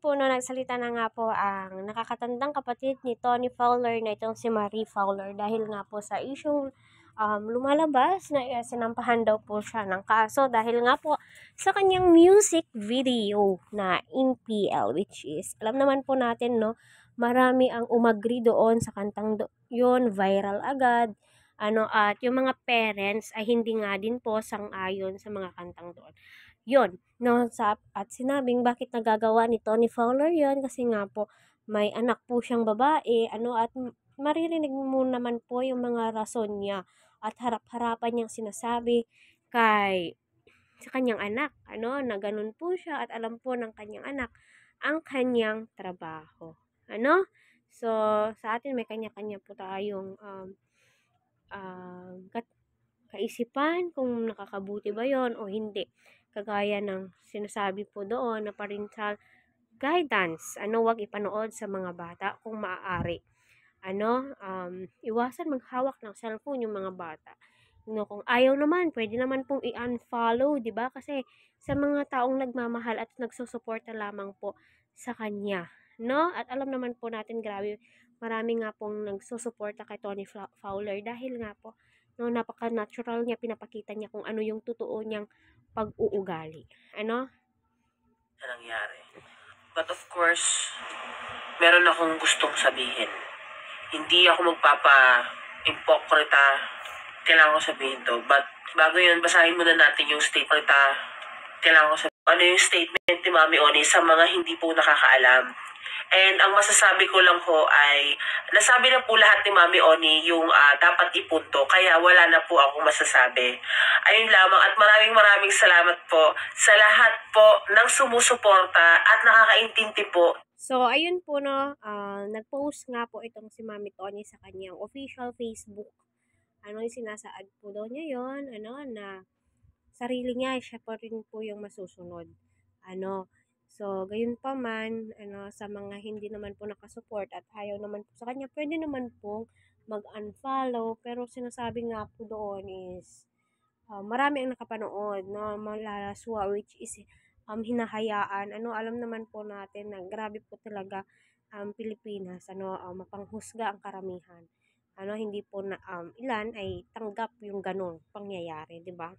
po 'no, nagsalita na nga po ang nakakatandang kapatid ni Tony Fowler na itong si Marie Fowler dahil nga po sa isyung, lumalabas na, sinampahan daw po siya ng kaso dahil nga po sa kanyang music video na In PL, which is alam naman po natin 'no, marami ang umagri doon sa kantang 'yun, viral agad at yung mga parents ay hindi nga din po sang-ayon sa mga kantang doon. 'Yun, 'no, at sinabing bakit nagagawa ni Tony Fowler 'yun kasi nga po may anak po siyang babae at maririnig mo naman po yung mga rason niya at harap-harapan niyang sinasabi sa kanyang anak na gano'n po siya at alam po ng kanyang anak ang kanyang trabaho, ano. So, sa atin may kanya-kanya po tayong, kaisipan kung nakakabuti ba yon o hindi. Kagaya ng sinasabi po doon na parental guidance, wag ipanood sa mga bata kung maaari. Iwasan maghawak ng cellphone yung mga bata. Kung ayaw naman, pwede naman pong i-unfollow, di ba? Kasi sa mga taong nagmamahal at nagsusuporta lamang po sa kanya, no? At alam naman po natin, grabe, marami nga pong nagsusuporta kay Tony Fowler dahil nga po, no, napaka-natural niya, pinapakita niya kung ano yung totoo niyang pag-uugali. Na nangyari. But of course, meron akong gustong sabihin. Hindi ako magpapa-impokrita. Kailangan ko sabihin to. But bago yun, basahin muna natin yung statement. Kailangan ko sabihin. Ano yung statement ni Mami Oni sa mga hindi po nakakaalam. And ang masasabi ko lang ho ay, nasabi na po lahat ni Mami Oni yung dapat ipunto, kaya wala na po akong masasabi. Ayun lamang, at maraming salamat po sa lahat po ng sumusuporta at nakakaintindi po. So, ayun po no, nag-post nga po itong si Mami Tony sa kanyang official Facebook. Yung sinasaad po daw niya yon na sarili niya, siya pa rin po yung masusunod. So, gayon pa man, sa mga hindi naman po nakasupport at ayaw naman po sa kanya, pwede naman pong mag-unfollow. Pero sinasabi nga po doon is, marami ang nakapanood, no, malalaswa, which is, hinahayaan. Alam naman po natin na grabe po talaga ang Pilipinas, mapanghusga ang karamihan. Hindi po na, ilan ay tanggap yung ganong pangyayari, di ba?